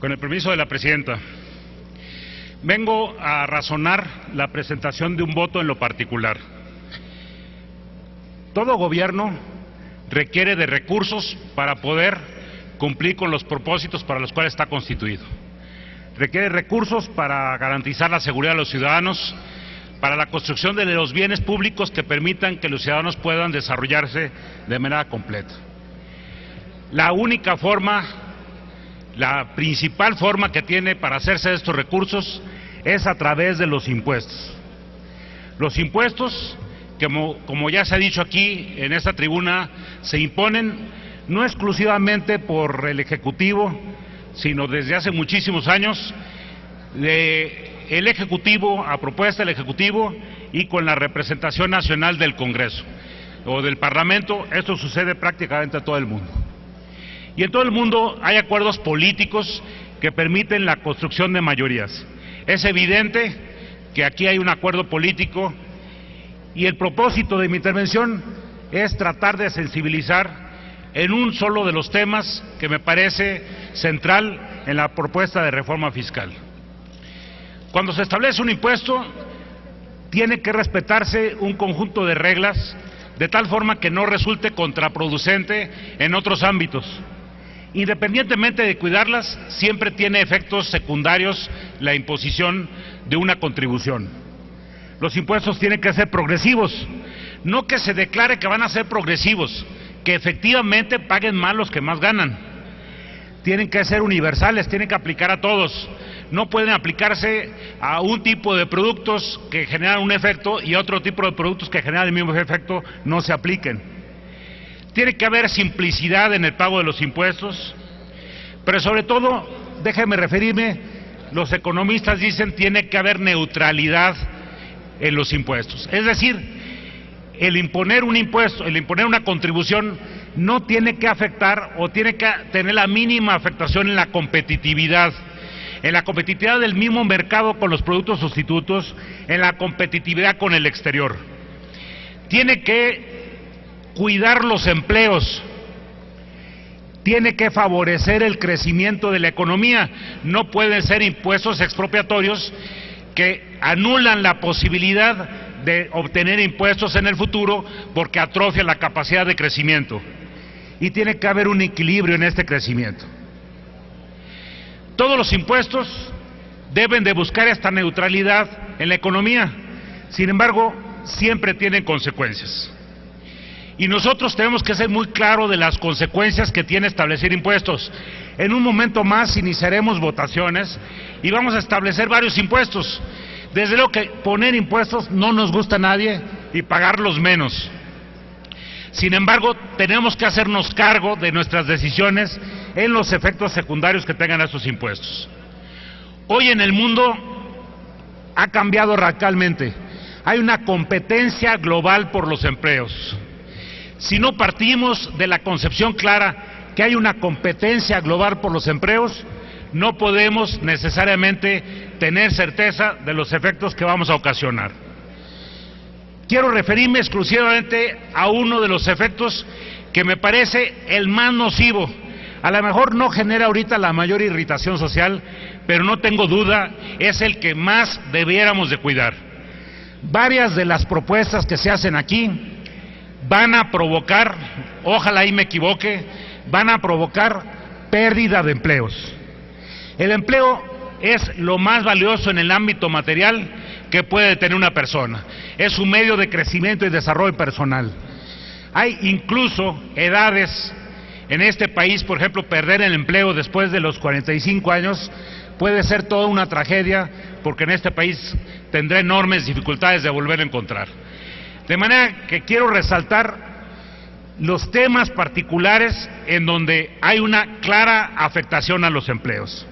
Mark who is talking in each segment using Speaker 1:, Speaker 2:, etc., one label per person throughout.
Speaker 1: Con el permiso de la presidenta, vengo a razonar la presentación de un voto en lo particular. Todo gobierno requiere de recursos para poder cumplir con los propósitos para los cuales está constituido. Requiere recursos para garantizar la seguridad de los ciudadanos, para la construcción de los bienes públicos que permitan que los ciudadanos puedan desarrollarse de manera completa. La única forma, la principal forma que tiene para hacerse de estos recursos es a través de los impuestos. Los impuestos, como ya se ha dicho aquí en esta tribuna, se imponen no exclusivamente por el Ejecutivo, sino desde hace muchísimos años, el Ejecutivo, a propuesta del Ejecutivo y con la representación nacional del Congreso o del Parlamento. Esto sucede prácticamente en todo el mundo. Y en todo el mundo hay acuerdos políticos que permiten la construcción de mayorías. Es evidente que aquí hay un acuerdo político y el propósito de mi intervención es tratar de sensibilizar en un solo de los temas que me parece central en la propuesta de reforma fiscal. Cuando se establece un impuesto, tiene que respetarse un conjunto de reglas de tal forma que no resulte contraproducente en otros ámbitos. Independientemente de cuidarlas, siempre tiene efectos secundarios la imposición de una contribución. Los impuestos tienen que ser progresivos, no que se declare que van a ser progresivos, que efectivamente paguen más los que más ganan. Tienen que ser universales, tienen que aplicar a todos. No pueden aplicarse a un tipo de productos que generan un efecto y a otro tipo de productos que generan el mismo efecto no se apliquen. Tiene que haber simplicidad en el pago de los impuestos, pero sobre todo, déjenme referirme, los economistas dicen tiene que haber neutralidad en los impuestos. Es decir, el imponer un impuesto, el imponer una contribución no tiene que afectar o tiene que tener la mínima afectación en la competitividad del mismo mercado con los productos sustitutos, en la competitividad con el exterior. Tiene que cuidar los empleos, tiene que favorecer el crecimiento de la economía. No pueden ser impuestos expropiatorios que anulan la posibilidad de obtener impuestos en el futuro porque atrofia la capacidad de crecimiento. Y tiene que haber un equilibrio en este crecimiento. Todos los impuestos deben de buscar esta neutralidad en la economía, sin embargo, siempre tienen consecuencias. Y nosotros tenemos que ser muy claros de las consecuencias que tiene establecer impuestos. En un momento más iniciaremos votaciones y vamos a establecer varios impuestos. Desde luego que poner impuestos no nos gusta a nadie y pagarlos menos. Sin embargo, tenemos que hacernos cargo de nuestras decisiones en los efectos secundarios que tengan estos impuestos. Hoy en el mundo ha cambiado radicalmente. Hay una competencia global por los empleos. Si no partimos de la concepción clara que hay una competencia global por los empleos, no podemos necesariamente tener certeza de los efectos que vamos a ocasionar. Quiero referirme exclusivamente a uno de los efectos que me parece el más nocivo. A lo mejor no genera ahorita la mayor irritación social, pero no tengo duda, es el que más debiéramos de cuidar. Varias de las propuestas que se hacen aquí van a provocar, ojalá y me equivoque, van a provocar pérdida de empleos. El empleo es lo más valioso en el ámbito material que puede tener una persona. Es un medio de crecimiento y desarrollo personal. Hay incluso edades en este país, por ejemplo, perder el empleo después de los 45 años puede ser toda una tragedia, porque en este país tendrá enormes dificultades de volver a encontrar. De manera que quiero resaltar los temas particulares en donde hay una clara afectación a los empleos.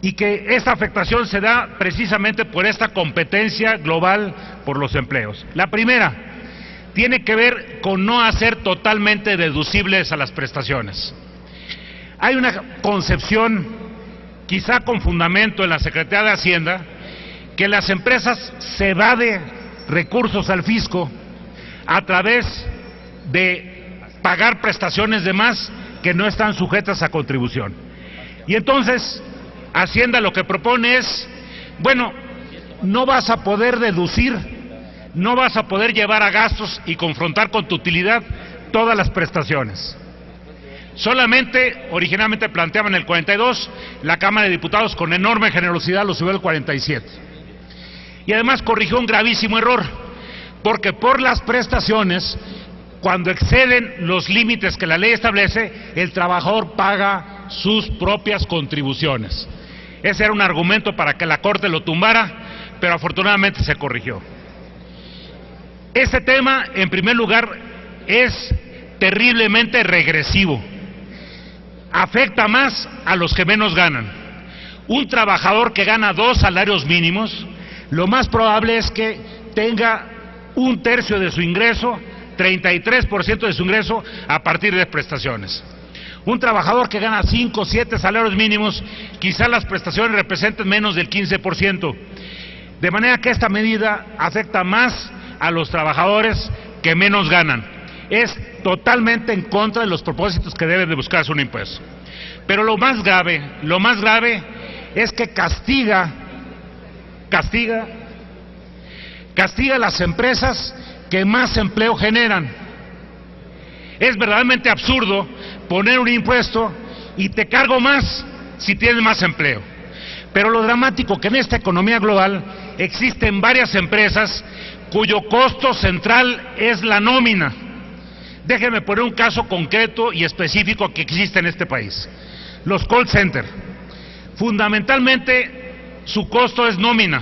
Speaker 1: Y que esta afectación se da precisamente por esta competencia global por los empleos. La primera tiene que ver con no hacer totalmente deducibles a las prestaciones. Hay una concepción, quizá con fundamento en la Secretaría de Hacienda, que las empresas se evaden recursos al fisco a través de pagar prestaciones de más que no están sujetas a contribución. Y entonces, Hacienda lo que propone es, bueno, no vas a poder deducir, no vas a poder llevar a gastos y confrontar con tu utilidad todas las prestaciones. Solamente, originalmente planteaban el 42, la Cámara de Diputados con enorme generosidad lo subió al 47. Y además corrigió un gravísimo error, porque por las prestaciones, cuando exceden los límites que la ley establece, el trabajador paga sus propias contribuciones. Ese era un argumento para que la Corte lo tumbara, pero afortunadamente se corrigió. Este tema, en primer lugar, es terriblemente regresivo. Afecta más a los que menos ganan. Un trabajador que gana 2 salarios mínimos, lo más probable es que tenga 1/3 de su ingreso, 33% de su ingreso a partir de prestaciones. Un trabajador que gana 5 o 7 salarios mínimos, quizás las prestaciones representen menos del 15%. De manera que esta medida afecta más a los trabajadores que menos ganan. Es totalmente en contra de los propósitos que debe de buscarse un impuesto. Pero lo más grave es que castiga a las empresas que más empleo generan. Es verdaderamente absurdo poner un impuesto y te cargo más si tienes más empleo. Pero lo dramático que en esta economía global existen varias empresas cuyo costo central es la nómina. Déjenme poner un caso concreto y específico que existe en este país. Los call centers. Fundamentalmente su costo es nómina.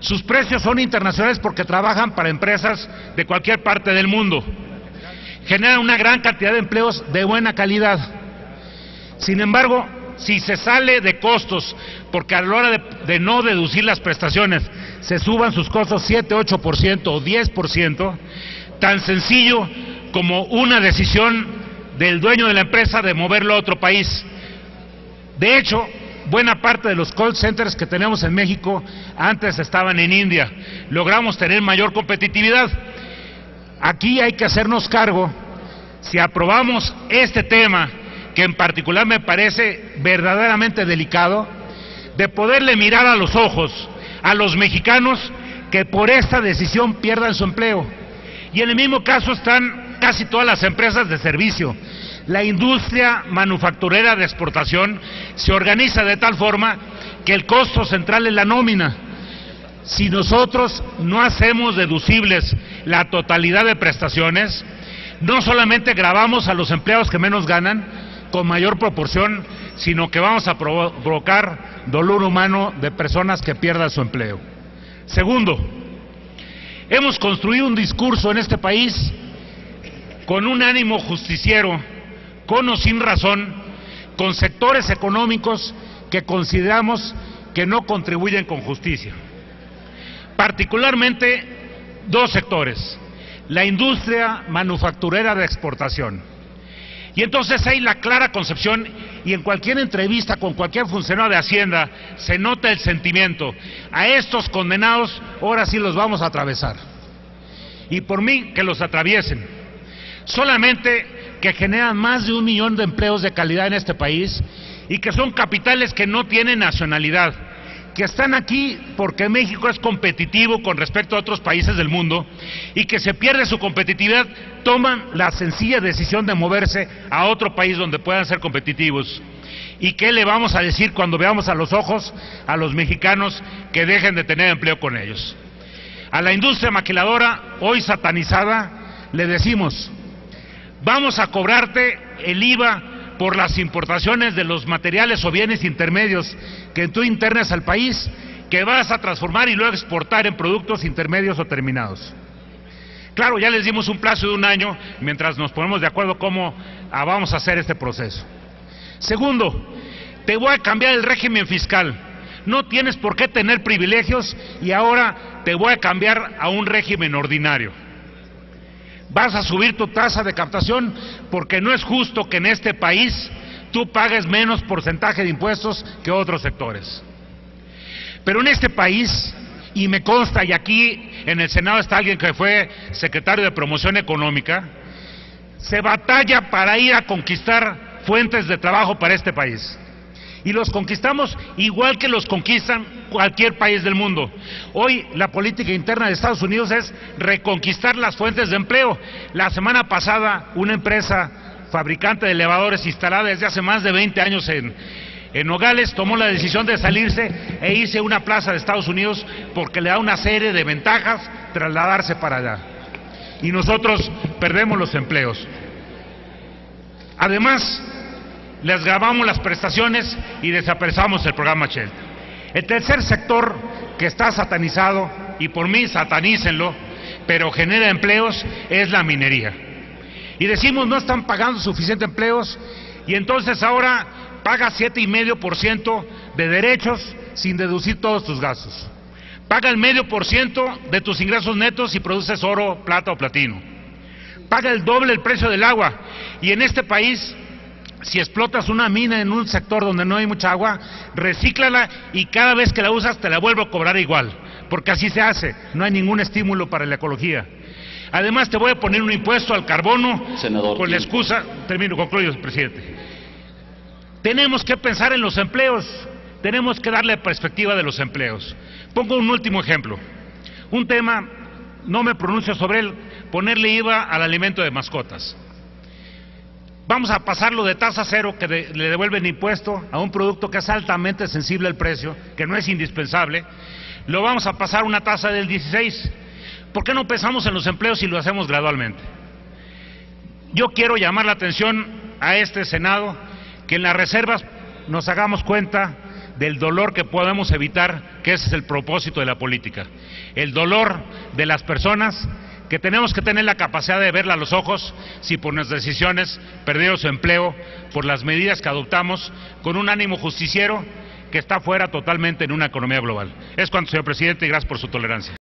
Speaker 1: Sus precios son internacionales porque trabajan para empresas de cualquier parte del mundo. Generan una gran cantidad de empleos de buena calidad. Sin embargo, si se sale de costos, porque a la hora de no deducir las prestaciones se suban sus costos 7, 8% o 10%, tan sencillo como una decisión del dueño de la empresa de moverlo a otro país. De hecho, buena parte de los call centers que tenemos en México antes estaban en India. Logramos tener mayor competitividad. Aquí hay que hacernos cargo, si aprobamos este tema, que en particular me parece verdaderamente delicado, de poderle mirar a los ojos a los mexicanos que por esta decisión pierdan su empleo. Y en el mismo caso están casi todas las empresas de servicio. La industria manufacturera de exportación se organiza de tal forma que el costo central es la nómina. Si nosotros no hacemos deducibles la totalidad de prestaciones, no solamente gravamos a los empleados que menos ganan con mayor proporción, sino que vamos a provocar dolor humano de personas que pierdan su empleo. Segundo, hemos construido un discurso en este país con un ánimo justiciero, con o sin razón, con sectores económicos que consideramos que no contribuyen con justicia. Particularmente 2 sectores, la industria manufacturera de exportación. Y entonces hay la clara concepción, y en cualquier entrevista con cualquier funcionario de Hacienda se nota el sentimiento: a estos condenados ahora sí los vamos a atravesar. Y por mí que los atraviesen. Solamente que generan más de 1 millón de empleos de calidad en este país y que son capitales que no tienen nacionalidad, que están aquí porque México es competitivo con respecto a otros países del mundo y que se pierde su competitividad, toman la sencilla decisión de moverse a otro país donde puedan ser competitivos. ¿Y qué le vamos a decir cuando veamos a los ojos a los mexicanos que dejen de tener empleo con ellos? A la industria maquiladora, hoy satanizada, le decimos: vamos a cobrarte el IVA por las importaciones de los materiales o bienes intermedios que tú internes al país, que vas a transformar y luego exportar en productos intermedios o terminados. Claro, ya les dimos un plazo de 1 año mientras nos ponemos de acuerdo cómo vamos a hacer este proceso. Segundo, te voy a cambiar el régimen fiscal. No tienes por qué tener privilegios y ahora te voy a cambiar a un régimen ordinario. Vas a subir tu tasa de captación porque no es justo que en este país tú pagues menos porcentaje de impuestos que otros sectores. Pero en este país, y me consta, y aquí en el Senado está alguien que fue secretario de Promoción Económica, se batalla para ir a conquistar fuentes de trabajo para este país. Y los conquistamos igual que los conquistan cualquier país del mundo. Hoy la política interna de Estados Unidos es reconquistar las fuentes de empleo. La semana pasada una empresa fabricante de elevadores instalada desde hace más de 20 años en Nogales tomó la decisión de salirse e irse a una plaza de Estados Unidos porque le da una serie de ventajas trasladarse para allá. Y nosotros perdemos los empleos. Además, les grabamos las prestaciones y desaparecemos el programa Shell. El tercer sector que está satanizado, y por mí satanícenlo, pero genera empleos, es la minería. Y decimos no están pagando suficientes empleos y entonces ahora paga 7,5% de derechos sin deducir todos tus gastos. Paga el 0,5% de tus ingresos netos si produces oro, plata o platino. Paga el doble el precio del agua. Y en este país, si explotas una mina en un sector donde no hay mucha agua, recíclala y cada vez que la usas te la vuelvo a cobrar igual, porque así se hace, no hay ningún estímulo para la ecología. Además te voy a poner un impuesto al carbono, senador, con la excusa, concluyo, presidente. Tenemos que pensar en los empleos, tenemos que darle perspectiva de los empleos. Pongo un último ejemplo, un tema, no me pronuncio sobre él, ponerle IVA al alimento de mascotas. Vamos a pasarlo de tasa cero, que le devuelven impuesto, a un producto que es altamente sensible al precio, que no es indispensable, lo vamos a pasar a una tasa del 16%. ¿Por qué no pensamos en los empleos y lo hacemos gradualmente? Yo quiero llamar la atención a este Senado, que en las reservas nos hagamos cuenta del dolor que podemos evitar, que ese es el propósito de la política. El dolor de las personas, que tenemos que tener la capacidad de verla a los ojos si por nuestras decisiones perdieron su empleo, por las medidas que adoptamos, con un ánimo justiciero que está fuera totalmente en una economía global. Es cuanto, señor presidente, y gracias por su tolerancia.